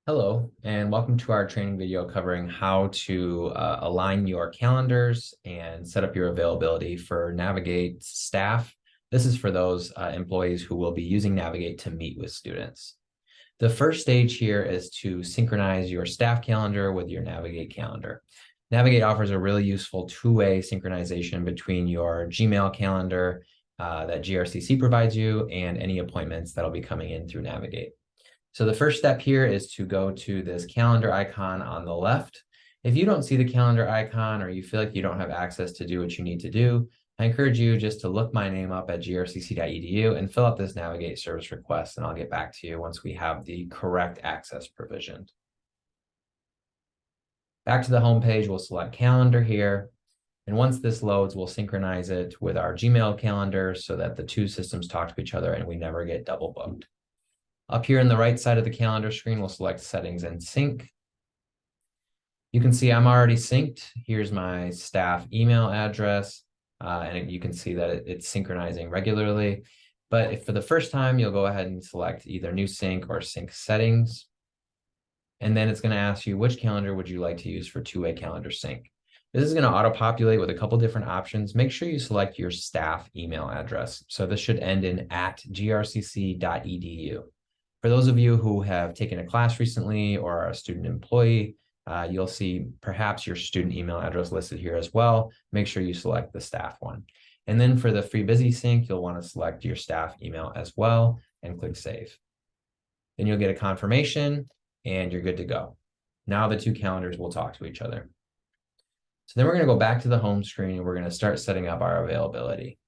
Hello, and welcome to our training video covering how to align your calendars and set up your availability for Navigate staff. This is for those employees who will be using Navigate to meet with students. The first stage here is to synchronize your staff calendar with your Navigate calendar. Navigate offers a really useful two-way synchronization between your Gmail calendar that GRCC provides you and any appointments that'll be coming in through Navigate. So the first step here is to go to this calendar icon on the left. If you don't see the calendar icon or you feel like you don't have access to do what you need to do, I encourage you just to look my name up at grcc.edu and fill out this Navigate service request, and I'll get back to you once we have the correct access provisioned. Back to the home page, we'll select calendar here. And once this loads, we'll synchronize it with our Gmail calendar so that the two systems talk to each other and we never get double booked. Up here on the right side of the calendar screen, we'll select Settings and Sync. You can see I'm already synced. Here's my staff email address, and you can see that it's synchronizing regularly. But if for the first time, you'll go ahead and select either New Sync or Sync Settings. And then it's going to ask you which calendar would you like to use for two-way calendar sync. This is going to auto-populate with a couple different options. Make sure you select your staff email address. So this should end in @grcc.edu. For those of you who have taken a class recently or are a student employee, you'll see perhaps your student email address listed here as well. Make sure you select the staff one. And then for the free busy sync, you'll want to select your staff email as well and click save. Then you'll get a confirmation and you're good to go. Now the two calendars will talk to each other. So then we're going to go back to the home screen and we're going to start setting up our availability.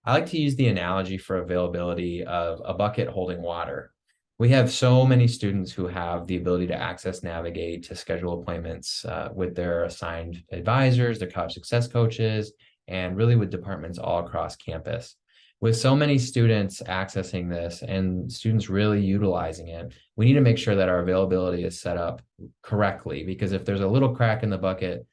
I like to use the analogy for availability of a bucket holding water. We have so many students who have the ability to access Navigate to schedule appointments with their assigned advisors, their college success coaches, and really with departments all across campus. With so many students accessing this and students really utilizing it, we need to make sure that our availability is set up correctly, because if there's a little crack in the bucket,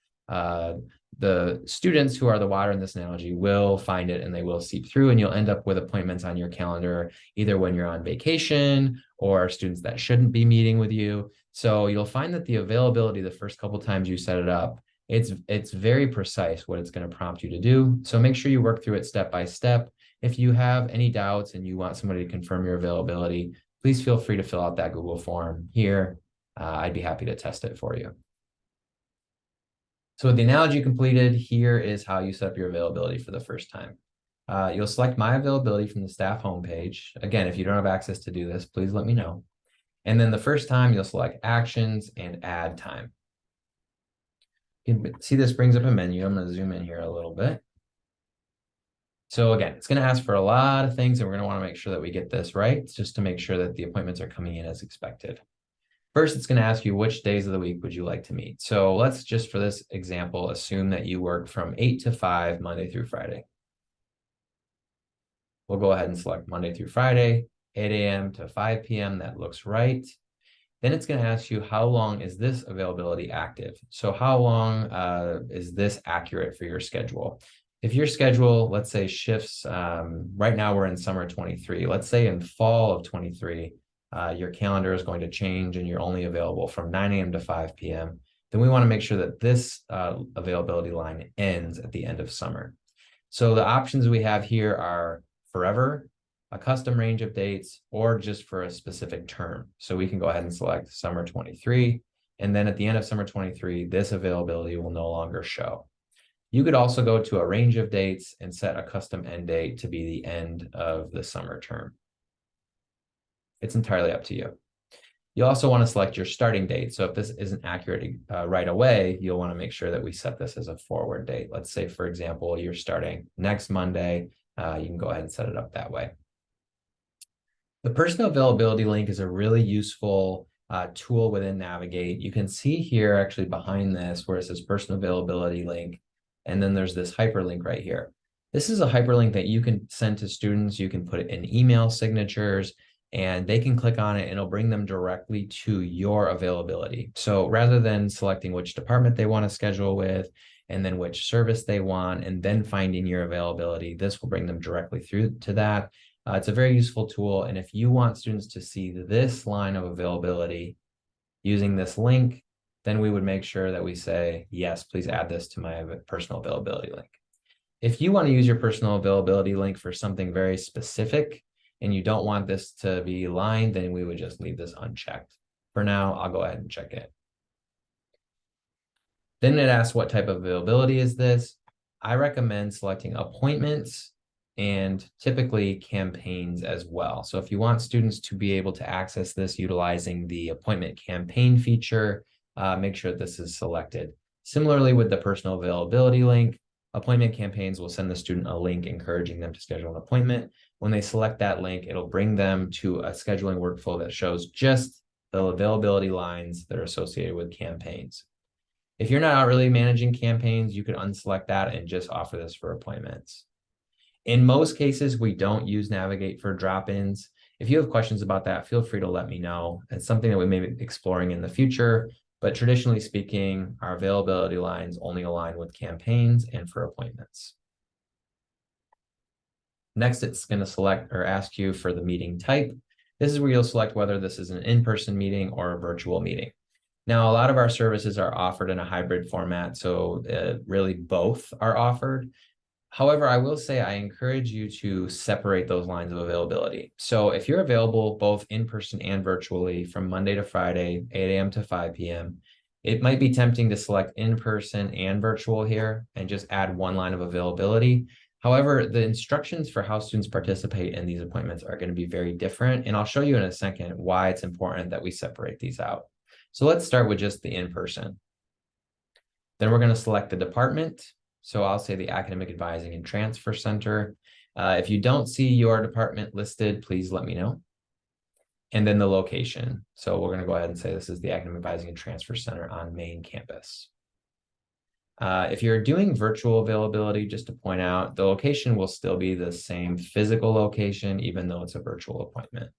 the students who are the water in this analogy will find it and they will seep through, and you'll end up with appointments on your calendar either when you're on vacation or students that shouldn't be meeting with you. So you'll find that the availability the first couple times you set it up, it's very precise what it's going to prompt you to do. So make sure you work through it step by step. If you have any doubts and you want somebody to confirm your availability, please feel free to fill out that Google form here. I'd be happy to test it for you. So with the analogy completed, here is how you set up your availability for the first time. You'll select My Availability from the staff homepage. Again, if you don't have access to do this, please let me know. And then the first time, you'll select Actions and Add Time. You can see this brings up a menu. I'm going to zoom in here a little bit. So again, it's going to ask for a lot of things, and we're going to want to make sure that we get this right, just to make sure that the appointments are coming in as expected. First, it's going to ask you which days of the week would you like to meet. So let's just, for this example, assume that you work from 8 to 5, Monday through Friday. We'll go ahead and select Monday through Friday, 8 a.m. to 5 p.m. That looks right. Then it's going to ask you, how long is this availability active? So how long is this accurate for your schedule? If your schedule, let's say, shifts, right now we're in summer 23. Let's say in fall of 23, your calendar is going to change and you're only available from 9 a.m. to 5 p.m. Then we want to make sure that this availability line ends at the end of summer. So the options we have here are forever, a custom range of dates, or just for a specific term. So we can go ahead and select summer 23. And then at the end of summer 23, this availability will no longer show. You could also go to a range of dates and set a custom end date to be the end of the summer term. It's entirely up to you. You also want to select your starting date. So if this isn't accurate right away, you'll want to make sure that we set this as a forward date. Let's say, for example, you're starting next Monday. You can go ahead and set it up that way. The personal availability link is a really useful tool within Navigate. You can see here actually behind this where it says personal availability link, and then there's this hyperlink right here. This is a hyperlink that you can send to students. You can put it in email signatures, and they can click on it and it'll bring them directly to your availability. So rather than selecting which department they want to schedule with and then which service they want and then finding your availability, this will bring them directly through to that. It's a very useful tool. And if you want students to see this line of availability using this link, then we would make sure that we say, yes, please add this to my personal availability link. If you want to use your personal availability link for something very specific and you don't want this to be lined, then we would just leave this unchecked. For now, I'll go ahead and check it. Then it asks what type of availability is this. I recommend selecting appointments and typically campaigns as well. So if you want students to be able to access this utilizing the appointment campaign feature, make sure this is selected. Similarly with the personal availability link, appointment campaigns will send the student a link encouraging them to schedule an appointment. When they select that link, it'll bring them to a scheduling workflow that shows just the availability lines that are associated with campaigns. If you're not really managing campaigns, you could unselect that and just offer this for appointments. In most cases, we don't use Navigate for drop-ins. If you have questions about that, feel free to let me know. It's something that we may be exploring in the future, but traditionally speaking, our availability lines only align with campaigns and for appointments. Next, it's going to select or ask you for the meeting type. This is where you'll select whether this is an in-person meeting or a virtual meeting. Now, a lot of our services are offered in a hybrid format, so really both are offered. However, I will say I encourage you to separate those lines of availability. So if you're available both in person and virtually from Monday to Friday, 8 a.m. to 5 p.m., it might be tempting to select in person and virtual here and just add one line of availability. However, the instructions for how students participate in these appointments are going to be very different, and I'll show you in a second why it's important that we separate these out. So let's start with just the in-person. Then we're going to select the department. So I'll say the Academic Advising and Transfer Center. If you don't see your department listed, please let me know. And then the location. So we're going to go ahead and say this is the Academic Advising and Transfer Center on main campus. If you're doing virtual availability, just to point out, the location will still be the same physical location, even though it's a virtual appointment.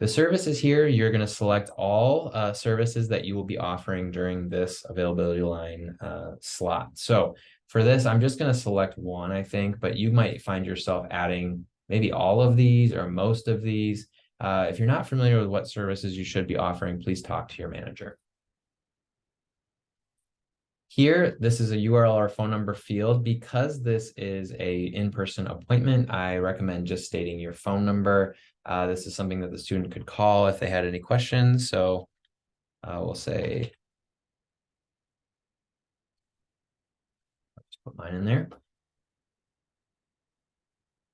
The services here, you're going to select all services that you will be offering during this availability line slot. So for this, I'm just going to select one, I think, but you might find yourself adding maybe all of these or most of these. If you're not familiar with what services you should be offering, please talk to your manager. Here, this is a URL or phone number field. Because this is a in-person appointment, I recommend just stating your phone number. This is something that the student could call if they had any questions. So we'll say, let's put mine in there.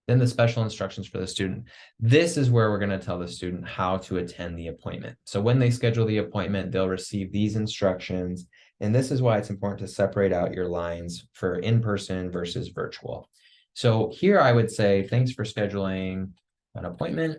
Then the special instructions for the student. This is where we're going to tell the student how to attend the appointment. So when they schedule the appointment, they'll receive these instructions. And this is why it's important to separate out your lines for in-person versus virtual. So here I would say, thanks for scheduling an appointment.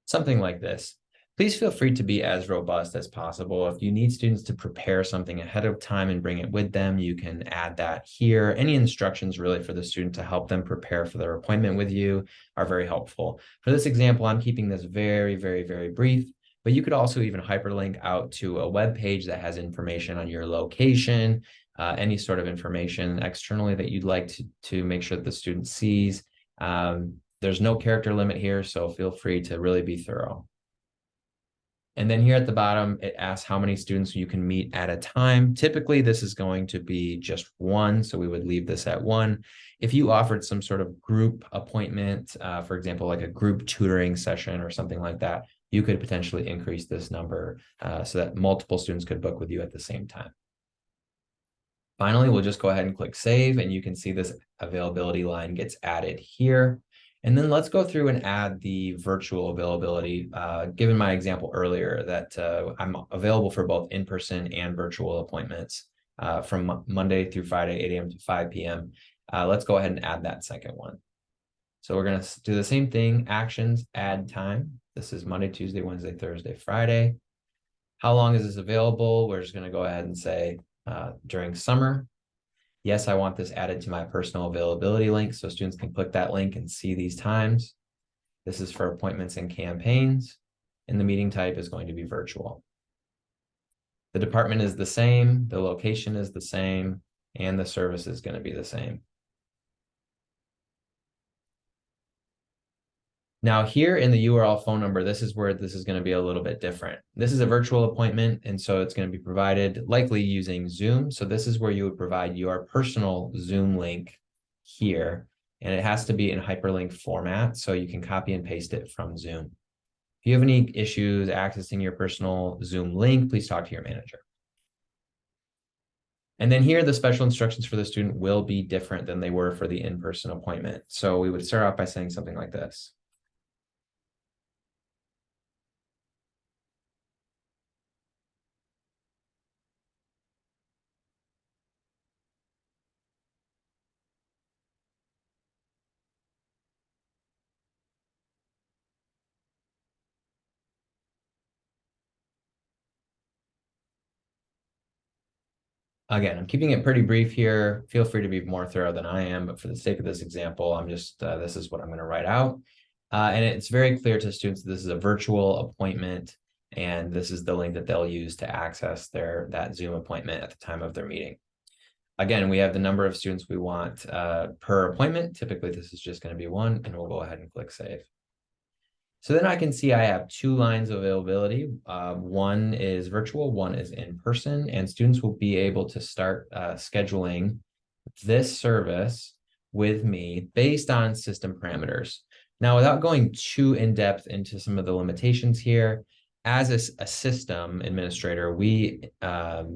Something like this. Please feel free to be as robust as possible. If you need students to prepare something ahead of time and bring it with them, you can add that here. Any instructions really for the student to help them prepare for their appointment with you are very helpful. For this example, I'm keeping this very, very, very brief, but you could also even hyperlink out to a web page that has information on your location, any sort of information externally that you'd like to make sure that the student sees. There's no character limit here, so feel free to really be thorough. And then here at the bottom, it asks how many students you can meet at a time. Typically, this is going to be just one, so we would leave this at one. If you offered some sort of group appointment, for example, like a group tutoring session or something like that, you could potentially increase this number so that multiple students could book with you at the same time. Finally, we'll just go ahead and click save, and you can see this availability line gets added here. And then let's go through and add the virtual availability. Given my example earlier that I'm available for both in-person and virtual appointments from Monday through Friday, 8 a.m. to 5 p.m. Let's go ahead and add that second one. So we're going to do the same thing, actions, add time. This is Monday, Tuesday, Wednesday, Thursday, Friday. How long is this available? We're just going to go ahead and say during summer. Yes, I want this added to my personal availability link so students can click that link and see these times. This is for appointments and campaigns, and the meeting type is going to be virtual. The department is the same, the location is the same, and the service is going to be the same. Now here in the URL phone number, this is where this is going to be a little bit different. This is a virtual appointment, and so it's going to be provided likely using Zoom. So this is where you would provide your personal Zoom link here, and it has to be in hyperlink format, so you can copy and paste it from Zoom. If you have any issues accessing your personal Zoom link, please talk to your manager. And then here, the special instructions for the student will be different than they were for the in-person appointment. So we would start off by saying something like this. Again, I'm keeping it pretty brief here. Feel free to be more thorough than I am, but for the sake of this example, I'm just, this is what I'm going to write out. And it's very clear to students that this is a virtual appointment, and this is the link that they'll use to access that Zoom appointment at the time of their meeting. Again, we have the number of students we want per appointment. Typically, this is just going to be one, and we'll go ahead and click save. So then I can see I have two lines of availability. One is virtual, one is in person, and students will be able to start scheduling this service with me based on system parameters. Now, without going too in depth into some of the limitations here, as a system administrator, we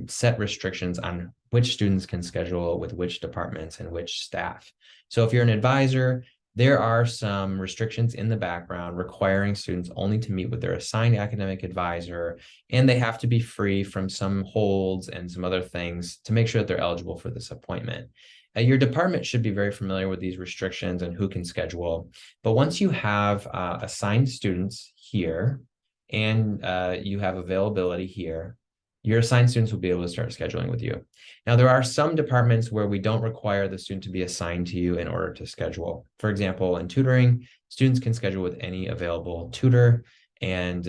set restrictions on which students can schedule with which departments and which staff. So if you're an advisor, there are some restrictions in the background requiring students only to meet with their assigned academic advisor, and they have to be free from some holds and some other things to make sure that they're eligible for this appointment. Your department should be very familiar with these restrictions and who can schedule. But once you have assigned students here and you have availability here, your assigned students will be able to start scheduling with you. Now, there are some departments where we don't require the student to be assigned to you in order to schedule. For example, in tutoring, students can schedule with any available tutor and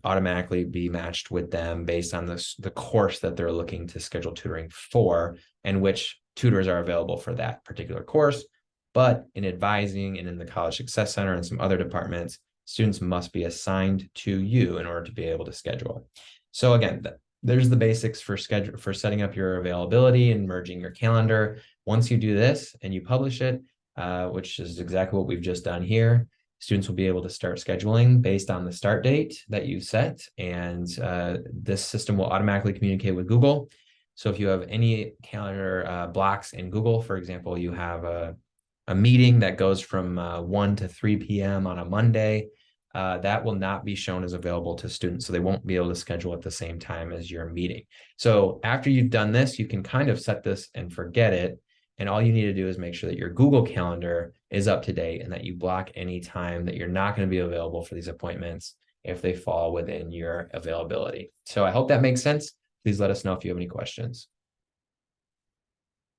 automatically be matched with them based on the course that they're looking to schedule tutoring for and which tutors are available for that particular course. But in advising and in the College Success Center and some other departments, students must be assigned to you in order to be able to schedule. So again, there's the basics for setting up your availability and merging your calendar. Once you do this and you publish it, which is exactly what we've just done here, students will be able to start scheduling based on the start date that you set, and this system will automatically communicate with Google. So if you have any calendar blocks in Google, for example, you have a meeting that goes from 1 to 3 p.m. on a Monday, that will not be shown as available to students. So they won't be able to schedule at the same time as your meeting. So after you've done this, you can kind of set this and forget it. And all you need to do is make sure that your Google Calendar is up to date and that you block any time that you're not going to be available for these appointments if they fall within your availability. So I hope that makes sense. Please let us know if you have any questions.